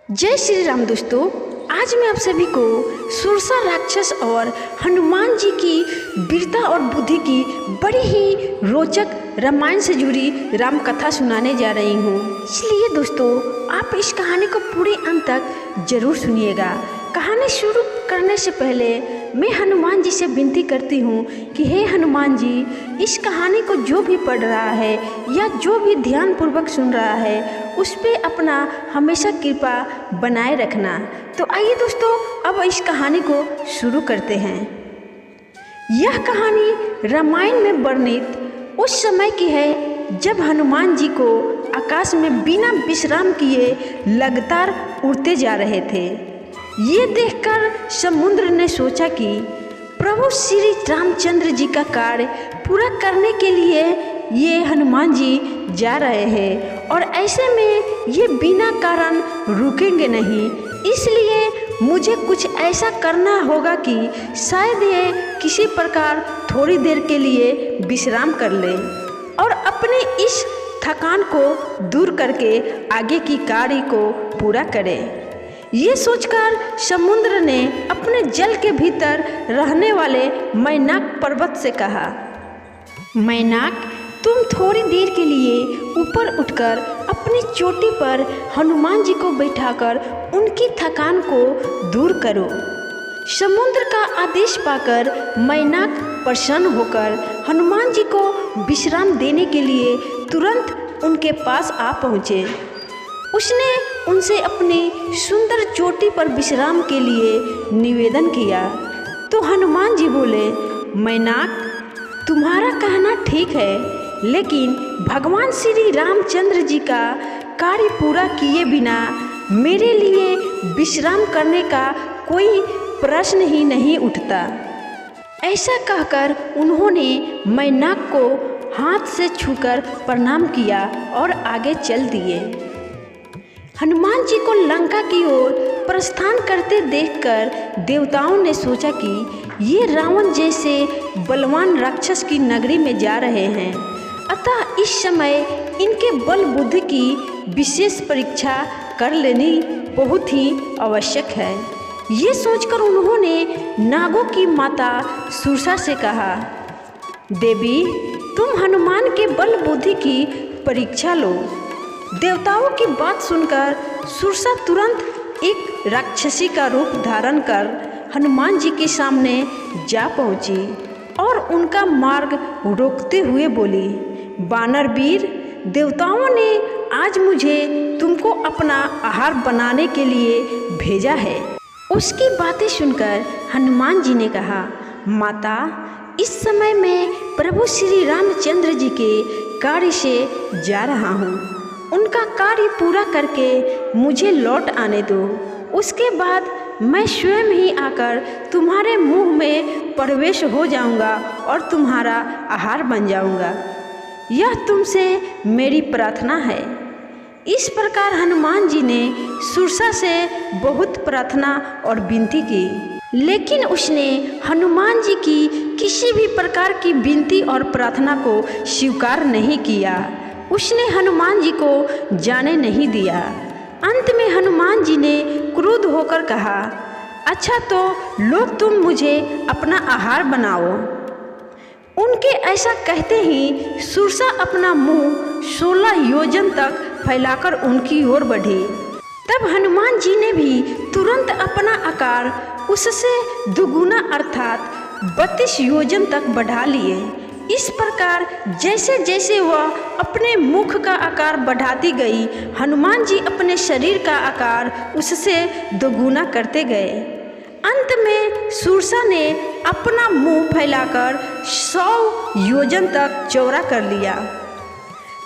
जय श्री राम दोस्तों। आज मैं आप सभी को सुरसा राक्षस और हनुमान जी की वीरता और बुद्धि की बड़ी ही रोचक रामायण से जुड़ी राम कथा सुनाने जा रही हूँ। इसलिए दोस्तों आप इस कहानी को पूरे अंत तक जरूर सुनिएगा। कहानी शुरू करने से पहले मैं हनुमान जी से विनती करती हूँ कि हे हनुमान जी, इस कहानी को जो भी पढ़ रहा है या जो भी ध्यानपूर्वक सुन रहा है उस पर अपना हमेशा कृपा बनाए रखना। तो आइए दोस्तों अब इस कहानी को शुरू करते हैं। यह कहानी रामायण में वर्णित उस समय की है जब हनुमान जी को आकाश में बिना विश्राम किए लगातार उड़ते जा रहे थे। ये देखकर समुद्र ने सोचा कि प्रभु श्री रामचंद्र जी का कार्य पूरा करने के लिए ये हनुमान जी जा रहे हैं और ऐसे में ये बिना कारण रुकेंगे नहीं। इसलिए मुझे कुछ ऐसा करना होगा कि शायद ये किसी प्रकार थोड़ी देर के लिए विश्राम कर ले और अपने इस थकान को दूर करके आगे की कार्य को पूरा करे। ये सोचकर समुद्र ने अपने जल के भीतर रहने वाले मैनाक पर्वत से कहा, मैनाक, तुम थोड़ी देर के लिए ऊपर उठकर अपनी चोटी पर हनुमान जी को बैठाकर उनकी थकान को दूर करो। समुद्र का आदेश पाकर मैनाक प्रसन्न होकर हनुमान जी को विश्राम देने के लिए तुरंत उनके पास आ पहुँचे। उसने उनसे अपनी सुंदर चोटी पर विश्राम के लिए निवेदन किया तो हनुमान जी बोले, मैनाक, तुम्हारा कहना ठीक है, लेकिन भगवान श्री रामचंद्र जी का कार्य पूरा किए बिना मेरे लिए विश्राम करने का कोई प्रश्न ही नहीं उठता। ऐसा कहकर उन्होंने मैनाक को हाथ से छूकर प्रणाम किया और आगे चल दिए। हनुमान जी को लंका की ओर प्रस्थान करते देखकर देवताओं ने सोचा कि ये रावण जैसे बलवान राक्षस की नगरी में जा रहे हैं, अतः इस समय इनके बल बुद्धि की विशेष परीक्षा कर लेनी बहुत ही आवश्यक है। ये सोचकर उन्होंने नागों की माता सुरसा से कहा, देवी, तुम हनुमान के बल बुद्धि की परीक्षा लो। देवताओं की बात सुनकर सुरसा तुरंत एक राक्षसी का रूप धारण कर हनुमान जी के सामने जा पहुंची और उनका मार्ग रोकते हुए बोली, वानर वीर, देवताओं ने आज मुझे तुमको अपना आहार बनाने के लिए भेजा है। उसकी बातें सुनकर हनुमान जी ने कहा, माता, इस समय मैं प्रभु श्री रामचंद्र जी के कार्य से जा रहा हूँ। उनका कार्य पूरा करके मुझे लौट आने दो। उसके बाद मैं स्वयं ही आकर तुम्हारे मुंह में प्रवेश हो जाऊंगा और तुम्हारा आहार बन जाऊंगा। यह तुमसे मेरी प्रार्थना है। इस प्रकार हनुमान जी ने सुरसा से बहुत प्रार्थना और विनती की, लेकिन उसने हनुमान जी की किसी भी प्रकार की विनती और प्रार्थना को स्वीकार नहीं किया। उसने हनुमान जी को जाने नहीं दिया। अंत में हनुमान जी ने क्रुद्ध होकर कहा, अच्छा तो लो, तुम मुझे अपना आहार बनाओ। उनके ऐसा कहते ही सुरसा अपना मुंह 16 योजन तक फैलाकर उनकी ओर बढ़ी। तब हनुमान जी ने भी तुरंत अपना आकार उससे दुगुना अर्थात 32 योजन तक बढ़ा लिए। इस प्रकार जैसे जैसे वह अपने मुख का आकार बढ़ाती गई, हनुमान जी अपने शरीर का आकार उससे दोगुना करते गए। अंत में सुरसा ने अपना मुंह फैलाकर 100 योजन तक चौड़ा कर लिया।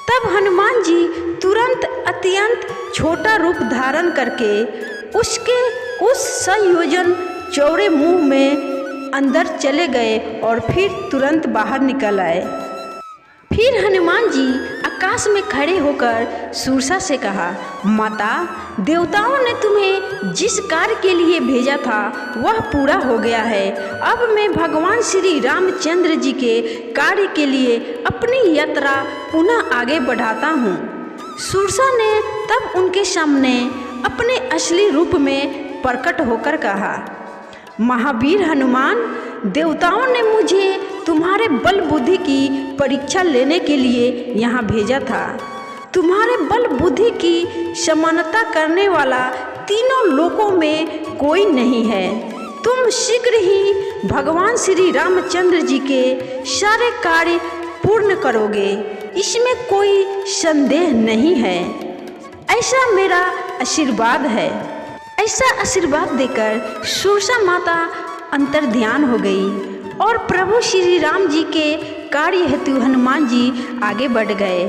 तब हनुमान जी तुरंत अत्यंत छोटा रूप धारण करके उसके उस 100 योजन चौड़े मुंह में अंदर चले गए और फिर तुरंत बाहर निकल आए। फिर हनुमान जी आकाश में खड़े होकर सुरसा से कहा, माता, देवताओं ने तुम्हें जिस कार्य के लिए भेजा था वह पूरा हो गया है। अब मैं भगवान श्री रामचंद्र जी के कार्य के लिए अपनी यात्रा पुनः आगे बढ़ाता हूँ। सुरसा ने तब उनके सामने अपने असली रूप में प्रकट होकर कहा, महावीर हनुमान, देवताओं ने मुझे तुम्हारे बल बुद्धि की परीक्षा लेने के लिए यहाँ भेजा था। तुम्हारे बल बुद्धि की समानता करने वाला तीनों लोकों में कोई नहीं है। तुम शीघ्र ही भगवान श्री रामचंद्र जी के सारे कार्य पूर्ण करोगे, इसमें कोई संदेह नहीं है। ऐसा मेरा आशीर्वाद है। ऐसा आशीर्वाद देकर सुरसा माता अंतर्ध्यान हो गई और प्रभु श्री राम जी के कार्य हेतु हनुमान जी आगे बढ़ गए।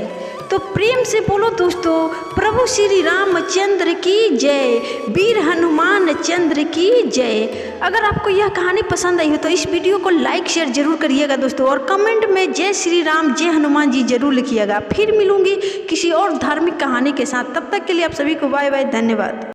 तो प्रेम से बोलो दोस्तों, प्रभु श्री रामचंद्र की जय, वीर हनुमान चंद्र की जय। अगर आपको यह कहानी पसंद आई हो तो इस वीडियो को लाइक शेयर जरूर करिएगा दोस्तों, और कमेंट में जय श्री राम जय हनुमान जी जरूर लिखिएगा। फिर मिलूंगी किसी और धार्मिक कहानी के साथ, तब तक के लिए आप सभी को बाय बाय, धन्यवाद।